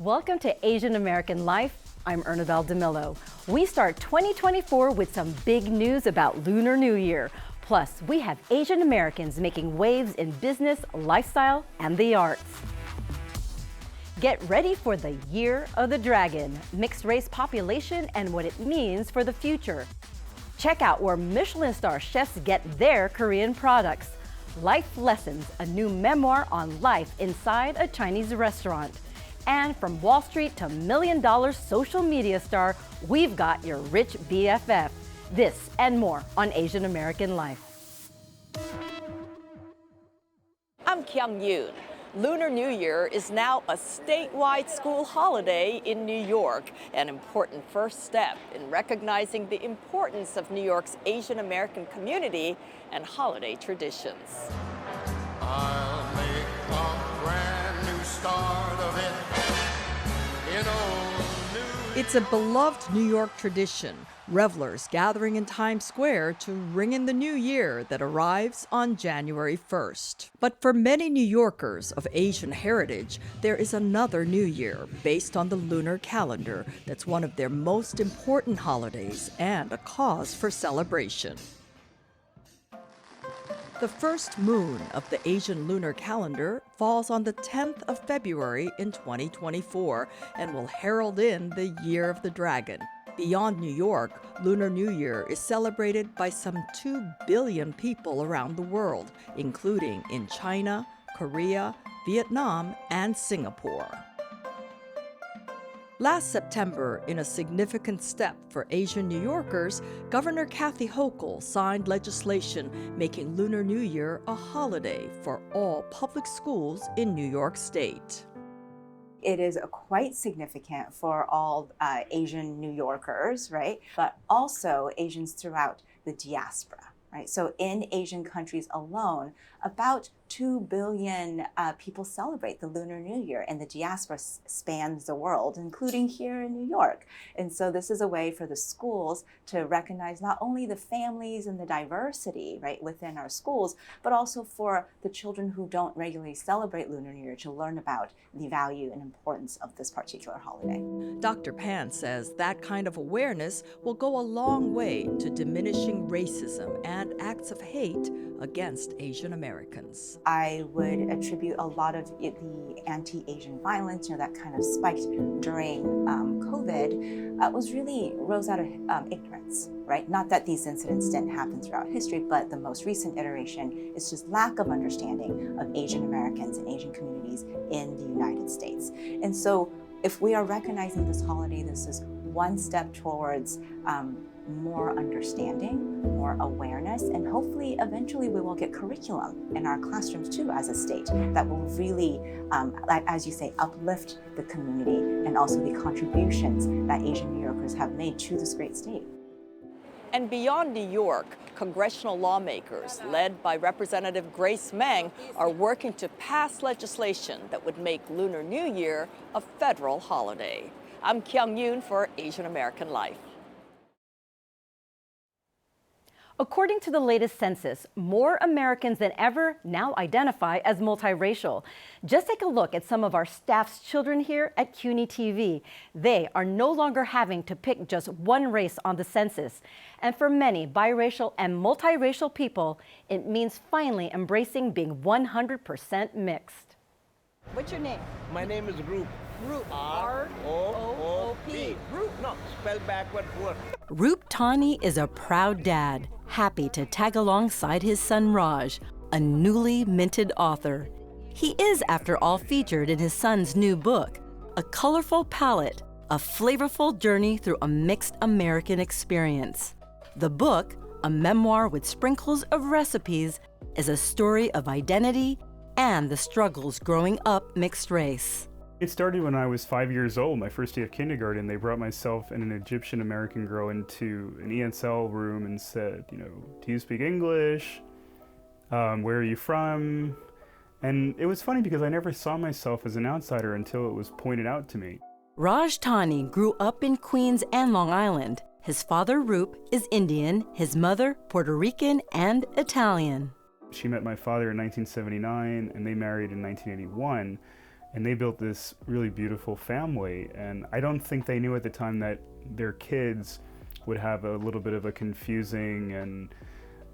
Welcome to Asian American Life. I'm Ernabel Demillo. We start 2024 with some big news about Lunar New Year. Plus, we have Asian Americans making waves in business, lifestyle, and the arts. Get ready for the Year of the Dragon, mixed race population and what it means for the future. Check out where Michelin star chefs get their Korean products. Life Lessons, a new memoir on life inside a Chinese restaurant. And from Wall Street to million-dollar social media star, we've got your rich BFF. This and more on Asian American Life. I'm Kyung-Yoon. Lunar New Year is now a statewide school holiday in New York, an important first step in recognizing the importance of New York's Asian American community and holiday traditions. I'll make a brand new start of it. It's a beloved New York tradition, revelers gathering in Times Square to ring in the new year that arrives on January 1st. But for many New Yorkers of Asian heritage, there is another New Year based on the lunar calendar that's one of their most important holidays and a cause for celebration. The first moon of the Asian lunar calendar falls on the 10th of February in 2024 and will herald in the Year of the Dragon. Beyond New York, Lunar New Year is celebrated by some 2 billion people around the world, including in China, Korea, Vietnam, and Singapore. Last September, in a significant step for Asian New Yorkers, Governor Kathy Hochul signed legislation making Lunar New Year a holiday for all public schools in New York State. It is quite significant for all Asian New Yorkers, right? But also Asians throughout the diaspora, right? So in Asian countries alone, about 2 billion people celebrate the Lunar New Year, and the diaspora spans the world, including here in New York. And so this is a way for the schools to recognize not only the families and the diversity, right, within our schools, but also for the children who don't regularly celebrate Lunar New Year to learn about the value and importance of this particular holiday. Dr. Pan says that kind of awareness will go a long way to diminishing racism and acts of hate against Asian Americans. I would attribute a lot of the anti-Asian violence, that kind of spiked during COVID, rose out of ignorance, right? Not that these incidents didn't happen throughout history, but the most recent iteration is just lack of understanding of Asian Americans and Asian communities in the United States. And so if we are recognizing this holiday, this is one step towards more understanding, more awareness, and hopefully eventually we will get curriculum in our classrooms too as a state that will really, as you say, uplift the community and also the contributions that Asian New Yorkers have made to this great state. And beyond New York, congressional lawmakers, led by Representative Grace Meng, are working to pass legislation that would make Lunar New Year a federal holiday. I'm Kyung-Yoon for Asian American Life. According to the latest census, more Americans than ever now identify as multiracial. Just take a look at some of our staff's children here at CUNY TV. They are no longer having to pick just one race on the census. And for many biracial and multiracial people, it means finally embracing being 100% mixed. What's your name? My name is Roop. Roop. R-O-O-P. Roop. No, spell backward word. Roop Tawney is a proud dad, happy to tag alongside his son Raj, a newly minted author. He is, after all, featured in his son's new book, A Colorful Palate, a flavorful journey through a mixed American experience. The book, a memoir with sprinkles of recipes, is a story of identity and the struggles growing up mixed race. It started when I was 5 years old, my first day of kindergarten. They brought myself and an Egyptian American girl into an ESL room and said, do you speak English? Where are you from? And it was funny because I never saw myself as an outsider until it was pointed out to me. Raj Tawney grew up in Queens and Long Island. His father, Roop, is Indian, his mother, Puerto Rican and Italian. She met my father in 1979 and they married in 1981. And they built this really beautiful family. And I don't think they knew at the time that their kids would have a little bit of a confusing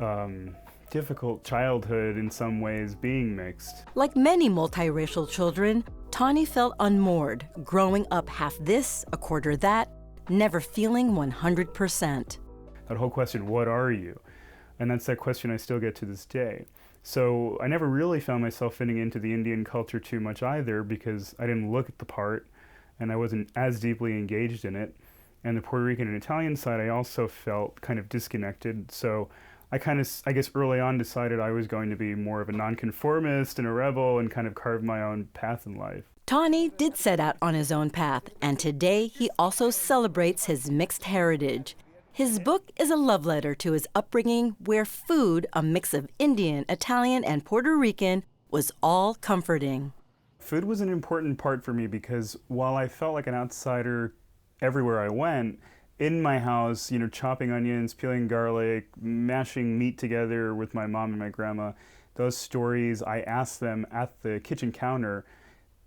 and difficult childhood in some ways being mixed. Like many multiracial children, Tawney felt unmoored, growing up half this, a quarter that, never feeling 100%. That whole question, what are you? And that's that question I still get to this day. So I never really found myself fitting into the Indian culture too much either, because I didn't look at the part and I wasn't as deeply engaged in it. And the Puerto Rican and Italian side, I also felt kind of disconnected. So I guess early on decided I was going to be more of a nonconformist and a rebel and kind of carve my own path in life. Tawney did set out on his own path, and today he also celebrates his mixed heritage. His book is a love letter to his upbringing, where food, a mix of Indian, Italian, and Puerto Rican, was all comforting. Food was an important part for me because while I felt like an outsider everywhere I went, in my house, chopping onions, peeling garlic, mashing meat together with my mom and my grandma, those stories, I asked them at the kitchen counter.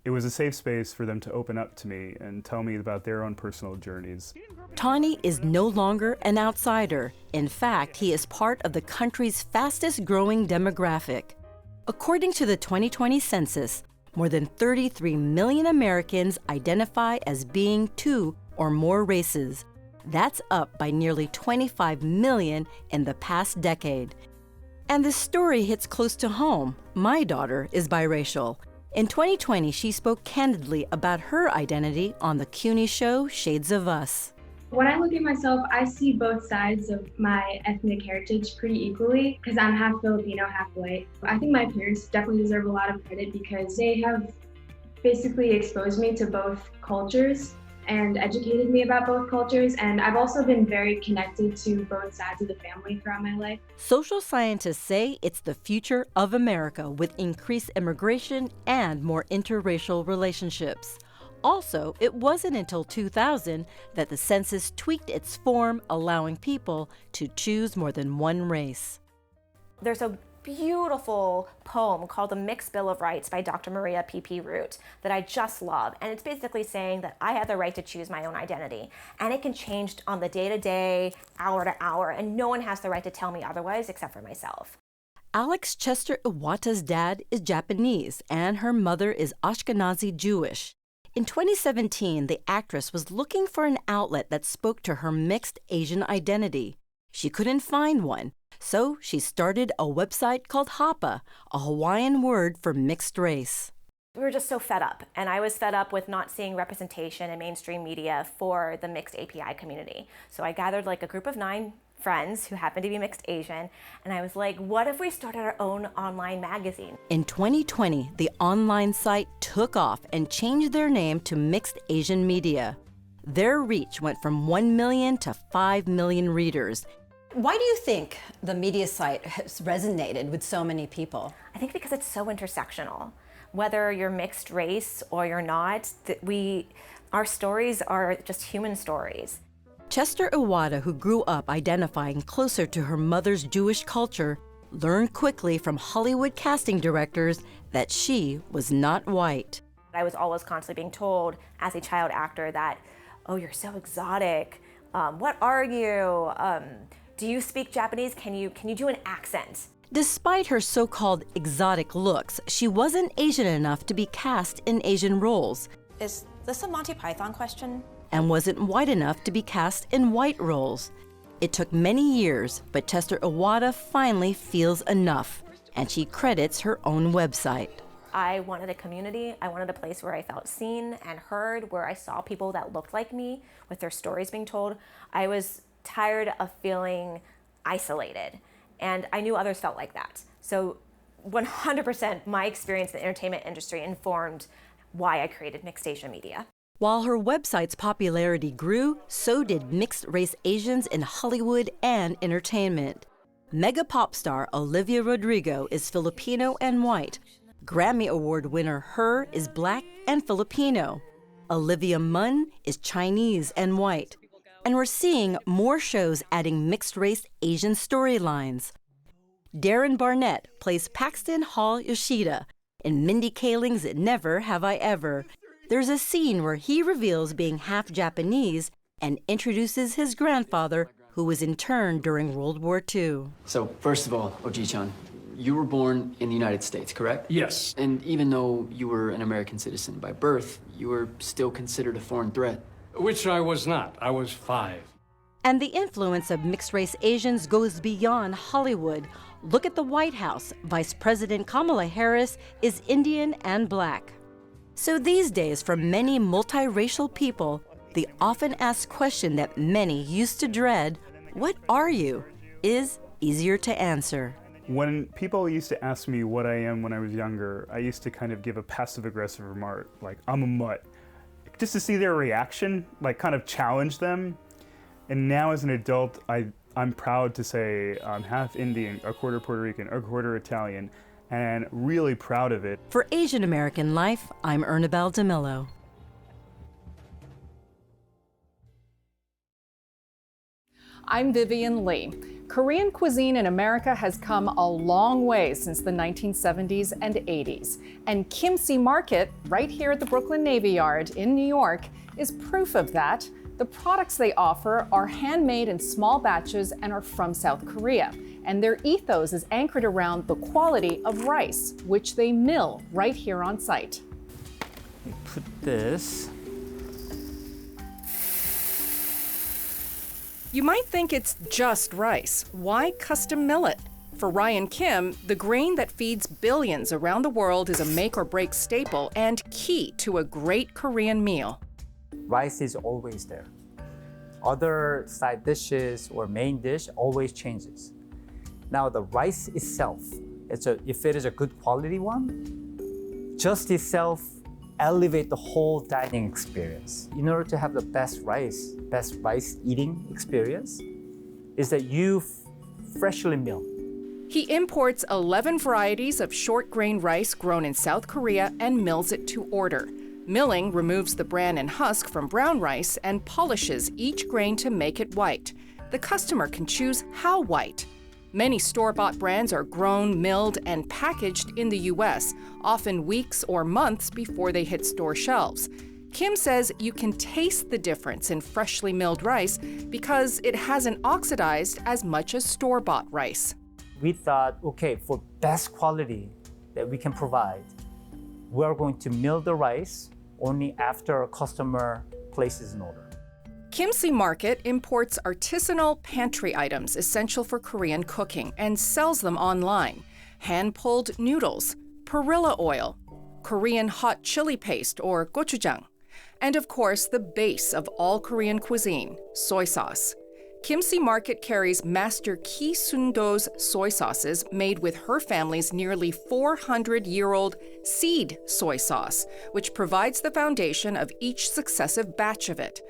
It was a safe space for them to open up to me and tell me about their own personal journeys. Tawney is no longer an outsider. In fact, he is part of the country's fastest growing demographic. According to the 2020 census, more than 33 million Americans identify as being two or more races. That's up by nearly 25 million in the past decade. And this story hits close to home. My daughter is biracial. In 2020, she spoke candidly about her identity on the CUNY show Shades of Us. When I look at myself, I see both sides of my ethnic heritage pretty equally because I'm half Filipino, half white. I think my parents definitely deserve a lot of credit because they have basically exposed me to both cultures and educated me about both cultures, and I've also been very connected to both sides of the family throughout my life. Social scientists say it's the future of America with increased immigration and more interracial relationships. Also, it wasn't until 2000 that the census tweaked its form, allowing people to choose more than one race. There's a beautiful poem called The Mixed Bill of Rights by Dr. Maria P.P. Root that I just love. And it's basically saying that I have the right to choose my own identity. And it can change on the day-to-day, hour-to-hour, and no one has the right to tell me otherwise except for myself. Alex Chester-Iwata's dad is Japanese, and her mother is Ashkenazi Jewish. In 2017, the actress was looking for an outlet that spoke to her mixed Asian identity. She couldn't find one. So she started a website called Hapa, a Hawaiian word for mixed race. We were just so fed up, and I was fed up with not seeing representation in mainstream media for the mixed API community. So I gathered like a group of 9 friends who happened to be mixed Asian, and I was like, what if we started our own online magazine? In 2020, the online site took off and changed their name to Mixed Asian Media. Their reach went from 1 million to 5 million readers. Why do you think the media site has resonated with so many people? I think because it's so intersectional. Whether you're mixed race or you're not, our stories are just human stories. Chester-Iwata, who grew up identifying closer to her mother's Jewish culture, learned quickly from Hollywood casting directors that she was not white. I was always constantly being told as a child actor that, oh, you're so exotic. What are you? Do you speak Japanese? Can you do an accent? Despite her so-called exotic looks, she wasn't Asian enough to be cast in Asian roles. Is this a Monty Python question? And wasn't white enough to be cast in white roles. It took many years, but Chester-Iwata finally feels enough, and she credits her own website. I wanted a community. I wanted a place where I felt seen and heard, where I saw people that looked like me with their stories being told. I was tired of feeling isolated, and I knew others felt like that. So 100% my experience in the entertainment industry informed why I created Mixed Asian Media. While her website's popularity grew, so did mixed race Asians in Hollywood and entertainment. Mega pop star Olivia Rodrigo is Filipino and white. Grammy Award winner Her is Black and Filipino. Olivia Munn is Chinese and white. And we're seeing more shows adding mixed-race Asian storylines. Darren Barnett plays Paxton Hall Yoshida In Mindy Kaling's Never Have I Ever, there's a scene where he reveals being half Japanese and introduces his grandfather, who was interned during World War II. So, first of all, Oji-chan, you were born in the United States, correct? Yes. And even though you were an American citizen by birth, you were still considered a foreign threat. Which I was not. I was 5. And the influence of mixed-race Asians goes beyond Hollywood. Look at the White House. Vice President Kamala Harris is Indian and Black. So these days, for many multiracial people, the often asked question that many used to dread, "What are you?" is easier to answer. When people used to ask me what I am when I was younger, I used to kind of give a passive-aggressive remark, like, "I'm a mutt," just to see their reaction, like kind of challenge them. And now as an adult, I'm proud to say I'm half Indian, a quarter Puerto Rican, a quarter Italian, and really proud of it. For Asian American Life, I'm Ernabel Demillo. I'm Vivian Lee. Korean cuisine in America has come a long way since the 1970s and 80s. And Kimchi Market, right here at the Brooklyn Navy Yard in New York, is proof of that. The products they offer are handmade in small batches and are from South Korea. And their ethos is anchored around the quality of rice, which they mill right here on site. We put this. You might think it's just rice. Why custom millet? For Ryan Kim, the grain that feeds billions around the world is a make-or-break staple and key to a great Korean meal. Rice is always there. Other side dishes or main dish always changes. Now the rice itself, if it is a good quality one, just itself elevate the whole dining experience. In order to have the best rice eating experience, is that you freshly mill. He imports 11 varieties of short grain rice grown in South Korea and mills it to order. Milling removes the bran and husk from brown rice and polishes each grain to make it white. The customer can choose how white. Many store-bought brands are grown, milled, and packaged in the U.S., often weeks or months before they hit store shelves. Kim says you can taste the difference in freshly milled rice because it hasn't oxidized as much as store-bought rice. We thought, okay, for best quality that we can provide, we're going to mill the rice only after a customer places an order. Kimchi Market imports artisanal pantry items essential for Korean cooking and sells them online. Hand-pulled noodles, perilla oil, Korean hot chili paste or gochujang, and of course the base of all Korean cuisine, soy sauce. Kimchi Market carries Master Ki Sun-do's soy sauces made with her family's nearly 400-year-old seed soy sauce, which provides the foundation of each successive batch of it.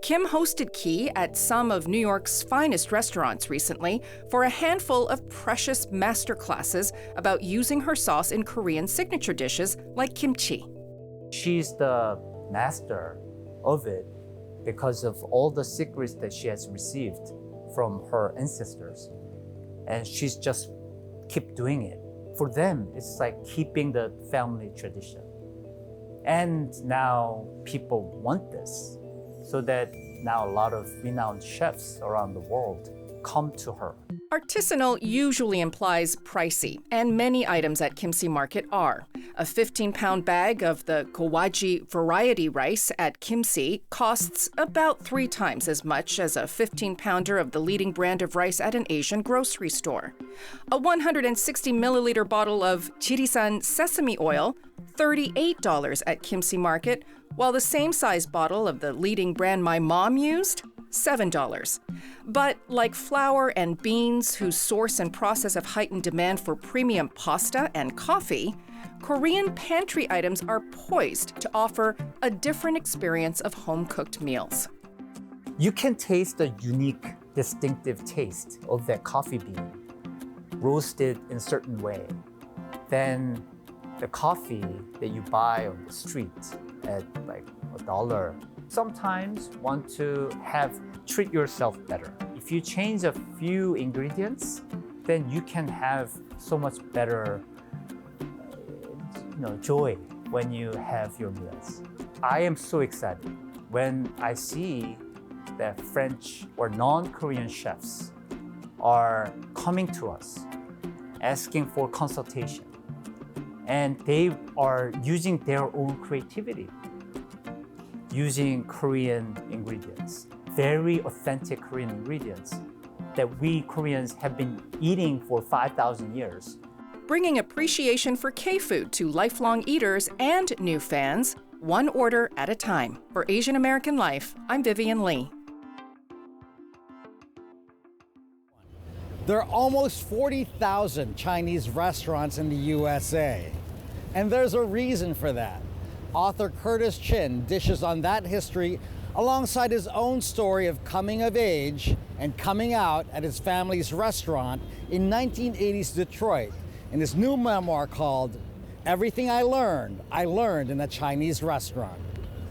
Kim hosted Ki at some of New York's finest restaurants recently for a handful of precious master classes about using her sauce in Korean signature dishes like kimchi. She's the master of it because of all the secrets that she has received from her ancestors. And she's just keep doing it. For them, it's like keeping the family tradition. And now people want this, so that now a lot of renowned chefs around the world come to her. Artisanal usually implies pricey, and many items at Kimchi Market are. A 15-pound bag of the Gowaji variety rice at Kimchi costs about 3 times as much as a 15-pounder of the leading brand of rice at an Asian grocery store. A 160-milliliter bottle of Jirisan sesame oil, $38 at Kimchi Market, while the same size bottle of the leading brand my mom used, $7. But like flour and beans, whose source and process have heightened demand for premium pasta and coffee, Korean pantry items are poised to offer a different experience of home-cooked meals. You can taste the unique, distinctive taste of that coffee bean, roasted in a certain way. Then the coffee that you buy on the street at like $1. Sometimes want to treat yourself better. If you change a few ingredients, then you can have so much better joy when you have your meals. I am so excited when I see that French or non-Korean chefs are coming to us, asking for consultation. And they are using their own creativity, using Korean ingredients, very authentic Korean ingredients that we Koreans have been eating for 5,000 years. Bringing appreciation for K-food to lifelong eaters and new fans, one order at a time. For Asian American Life, I'm Vivian Lee. There are almost 40,000 Chinese restaurants in the USA, and there's a reason for that. Author Curtis Chin dishes on that history alongside his own story of coming of age and coming out at his family's restaurant in 1980s Detroit in his new memoir called Everything I Learned in a Chinese Restaurant.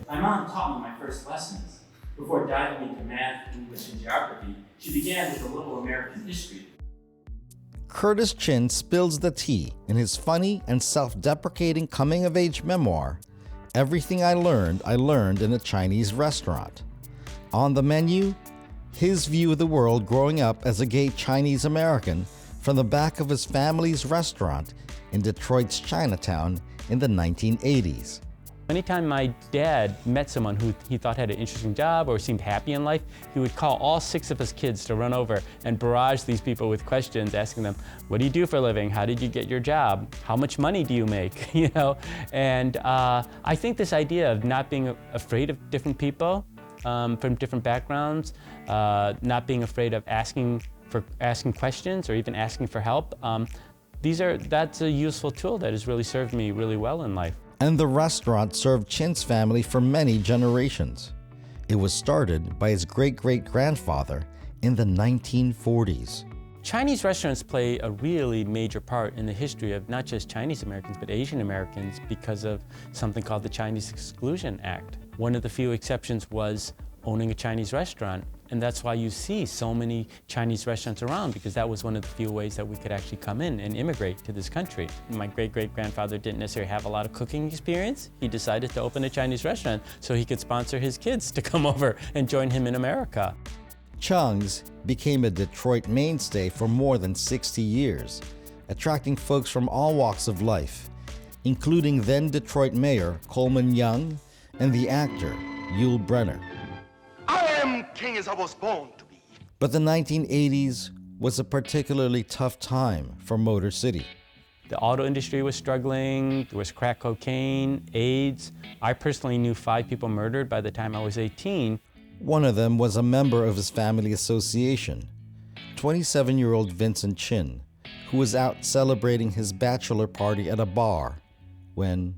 My mom taught me my first lessons. Before diving into math, English, and geography, she began with a little American history. Curtis Chin spills the tea in his funny and self-deprecating coming-of-age memoir, Everything I Learned in a Chinese Restaurant. On the menu, his view of the world growing up as a gay Chinese American from the back of his family's restaurant in Detroit's Chinatown in the 1980s. Anytime my dad met someone who he thought had an interesting job or seemed happy in life, he would call all 6 of his kids to run over and barrage these people with questions, asking them, what do you do for a living? How did you get your job? How much money do you make? And I think this idea of not being afraid of different people from different backgrounds, not being afraid of asking questions or even asking for help, that's a useful tool that has really served me really well in life. And the restaurant served Chin's family for many generations. It was started by his great-great-grandfather in the 1940s. Chinese restaurants play a really major part in the history of not just Chinese Americans, but Asian Americans because of something called the Chinese Exclusion Act. One of the few exceptions was owning a Chinese restaurant. And that's why you see so many Chinese restaurants around, because that was one of the few ways that we could actually come in and immigrate to this country. My great-great-grandfather didn't necessarily have a lot of cooking experience. He decided to open a Chinese restaurant so he could sponsor his kids to come over and join him in America. Chung's became a Detroit mainstay for more than 60 years, attracting folks from all walks of life, including then Detroit Mayor Coleman Young and the actor Yul Brynner. I am king as I was born to be. But the 1980s was a particularly tough time for Motor City. The auto industry was struggling, there was crack cocaine, AIDS. I personally knew 5 people murdered by the time I was 18. One of them was a member of his family association, 27-year-old Vincent Chin, who was out celebrating his bachelor party at a bar when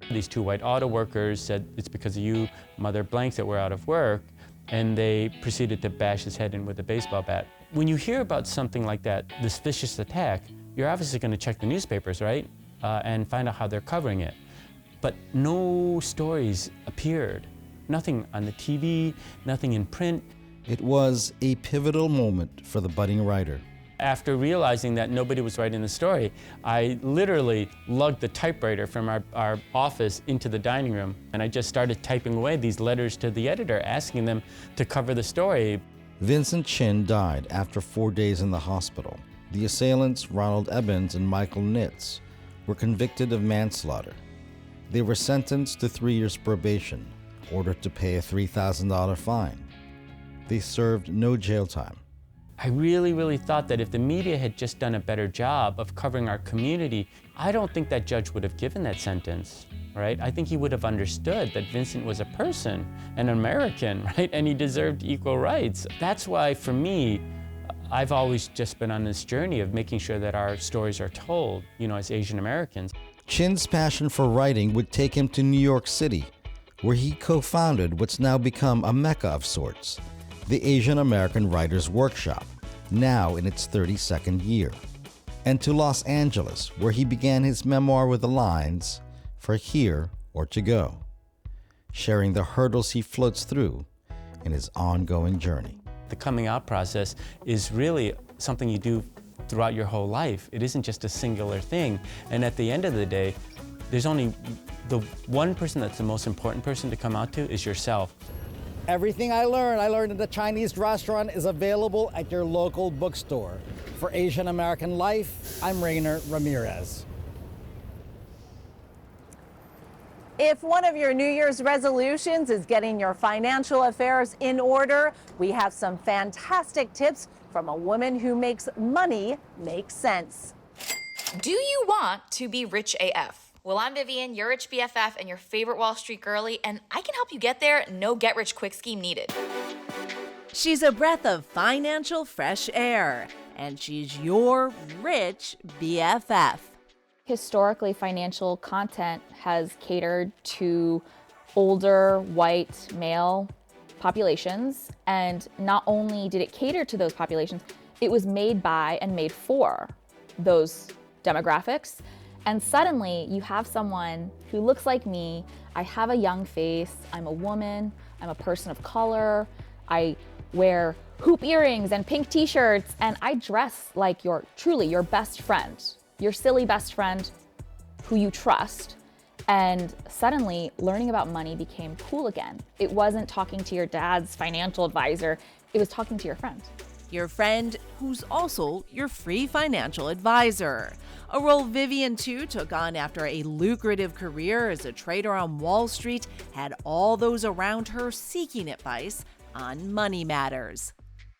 these 2 white auto workers said, it's because of you, Mother Blanks, that we're out of work. And they proceeded to bash his head in with a baseball bat. When you hear about something like that, this vicious attack, you're obviously going to check the newspapers, right? And find out how they're covering it. But no stories appeared. Nothing on the TV, nothing in print. It was a pivotal moment for the budding writer. After realizing that nobody was writing the story, I literally lugged the typewriter from our office into the dining room, and I just started typing away these letters to the editor, asking them to cover the story. Vincent Chin died after 4 days in the hospital. The assailants, Ronald Ebbins and Michael Nitz, were convicted of manslaughter. They were sentenced to 3 years probation, ordered to pay a $3,000 fine. They served no jail time. I really thought that if the media had just done a better job of covering our community, I don't think that judge would have given that sentence, right? I think he would have understood that Vincent was a person, an American, right? And he deserved equal rights. That's why, for me, I've always just been on this journey of making sure that our stories are told, as Asian Americans. Chin's passion for writing would take him to New York City, where he co-founded what's now become a mecca of sorts, the Asian American Writers Workshop, now in its 32nd year, and to Los Angeles, where he began his memoir with the lines, "For here or to go," sharing the hurdles he floats through in his ongoing journey. The coming out process is really something you do throughout your whole life. It isn't just a singular thing, and at the end of the day, there's only the one person that's the most important person to come out to is yourself. Everything I learned in the Chinese restaurant is available at your local bookstore. For Asian American Life, I'm Rainer Ramirez. If one of your New Year's resolutions is getting your financial affairs in order, we have some fantastic tips from a woman who makes money make sense. Do you want to be rich AF? Well, I'm Vivian, your rich BFF and your favorite Wall Street girly, and I can help you get there. No get-rich-quick scheme needed. She's a breath of financial fresh air, and she's your rich BFF. Historically, financial content has catered to older white male populations, and not only did it cater to those populations, it was made by and made for those demographics. And suddenly you have someone who looks like me. I have a young face, I'm a woman, I'm a person of color, I wear hoop earrings and pink t-shirts, and I dress like truly your best friend, your silly best friend who you trust. And suddenly learning about money became cool again. It wasn't talking to your dad's financial advisor, it was talking to your friend. Your friend who's also your free financial advisor. A role Vivian too took on after a lucrative career as a trader on Wall Street had all those around her seeking advice on money matters.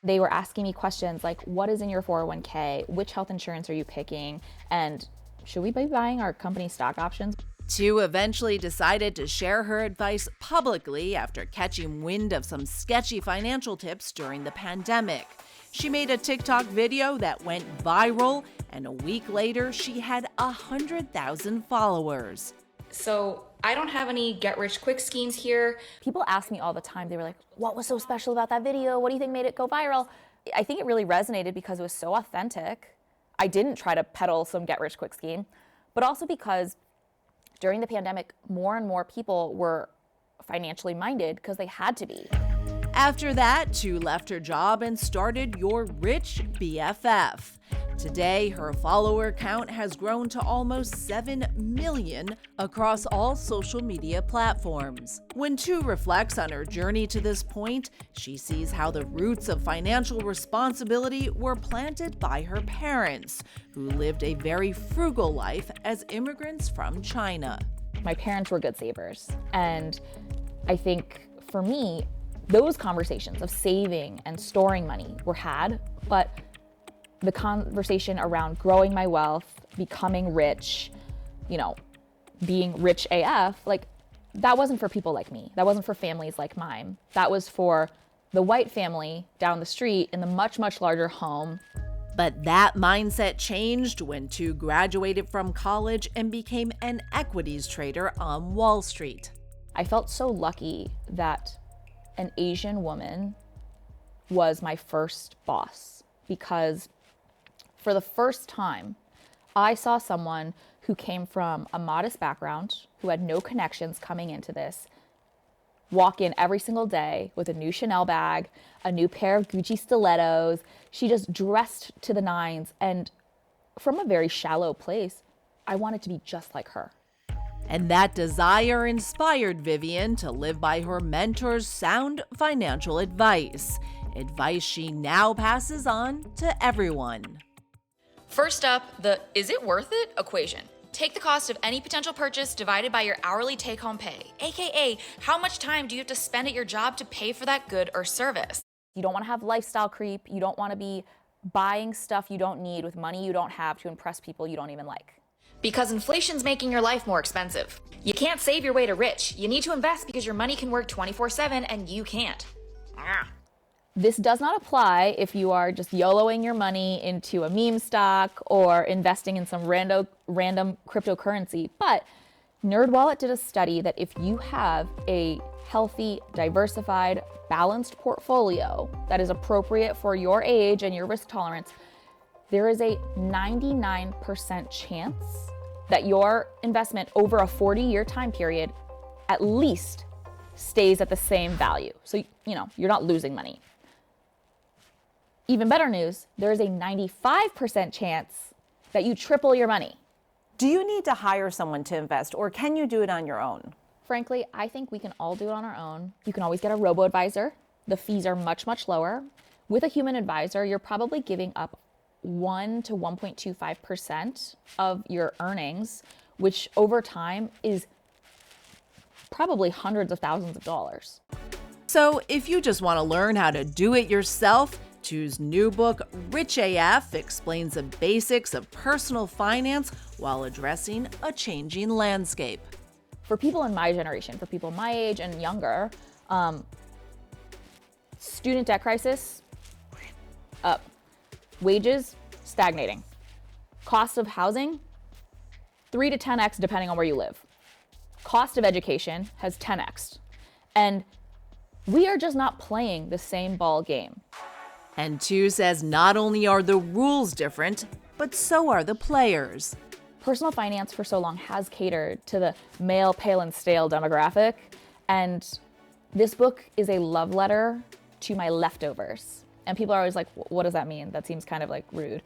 They were asking me questions like, what is in your 401k? Which health insurance are you picking? And should we be buying our company stock options? Tu eventually decided to share her advice publicly after catching wind of some sketchy financial tips during the pandemic. She made a TikTok video that went viral, and a week later, she had 100,000 followers. So I don't have any get-rich-quick schemes here. People ask me all the time, they were like, what was so special about that video? What do you think made it go viral? I think it really resonated because it was so authentic. I didn't try to peddle some get-rich-quick scheme, but also because during the pandemic, more and more people were financially minded because they had to be. After that, Tu left her job and started Your Rich BFF. Today, her follower count has grown to almost 7 million across all social media platforms. When Tu reflects on her journey to this point, she sees how the roots of financial responsibility were planted by her parents, who lived a very frugal life as immigrants from China. My parents were good savers, and I think for me, those conversations of saving and storing money were had, but the conversation around growing my wealth, becoming rich, being rich AF, that wasn't for people like me. That wasn't for families like mine. That was for the white family down the street in the much, much larger home. But that mindset changed when Tu graduated from college and became an equities trader on Wall Street. I felt so lucky that an Asian woman was my first boss, because for the first time, I saw someone who came from a modest background, who had no connections coming into this, walk in every single day with a new Chanel bag, a new pair of Gucci stilettos. She just dressed to the nines, and from a very shallow place, I wanted to be just like her. And that desire inspired Vivian to live by her mentor's sound financial advice she now passes on to everyone. First up, the is it worth it equation. Take the cost of any potential purchase divided by your hourly take-home pay, aka how much time do you have to spend at your job to pay for that good or service. You don't want to have lifestyle creep. You don't want to be buying stuff you don't need with money you don't have to impress people you don't even like. Because inflation's making your life more expensive. You can't save your way to rich. You need to invest because your money can work 24/7 and you can't. This does not apply if you are just YOLOing your money into a meme stock or investing in some random cryptocurrency. But NerdWallet did a study that if you have a healthy, diversified, balanced portfolio that is appropriate for your age and your risk tolerance, there is a 99% chance that your investment over a 40-year time period at least stays at the same value. So, you're not losing money. Even better news, there is a 95% chance that you triple your money. Do you need to hire someone to invest, or can you do it on your own? Frankly, I think we can all do it on our own. You can always get a robo-advisor. The fees are much, much lower. With a human advisor, you're probably giving up 1 to 1.25% of your earnings, which over time is probably hundreds of thousands of dollars. So if you just want to learn how to do it yourself, Chu's new book, Rich AF, explains the basics of personal finance while addressing a changing landscape. For people in my generation, for people my age and younger, student debt crisis, up. Wages, stagnating. Cost of housing, 3 to 10x depending on where you live. Cost of education has 10x'd. And we are just not playing the same ball game. And Chu says not only are the rules different, but so are the players. Personal finance for so long has catered to the male, pale, and stale demographic. And this book is a love letter to my leftovers. And people are always like, what does that mean? That seems kind of like rude.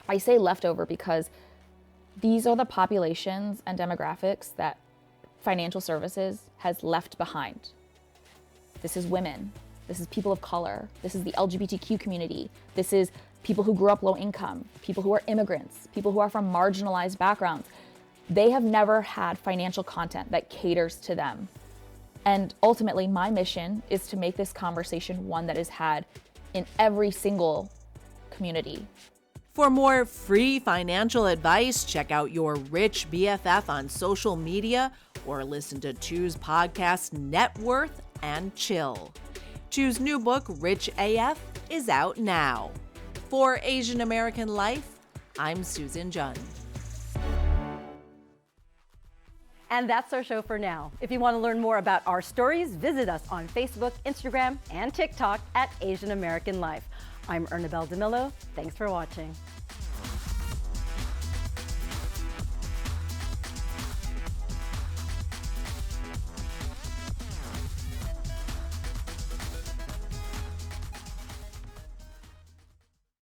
I say leftover because these are the populations and demographics that financial services has left behind. This is women. This is people of color. This is the LGBTQ community. This is people who grew up low income, people who are immigrants, people who are from marginalized backgrounds. They have never had financial content that caters to them. And ultimately, my mission is to make this conversation one that is had in every single community. For more free financial advice, check out your Rich BFF on social media or listen to Chu's podcast, Net Worth and Chill. Chu's new book, Rich AF, is out now. For Asian American Life, I'm Susan Jun. And that's our show for now. If you want to learn more about our stories, visit us on Facebook, Instagram, and TikTok at Asian American Life. I'm Ernabel Demillo. Thanks for watching.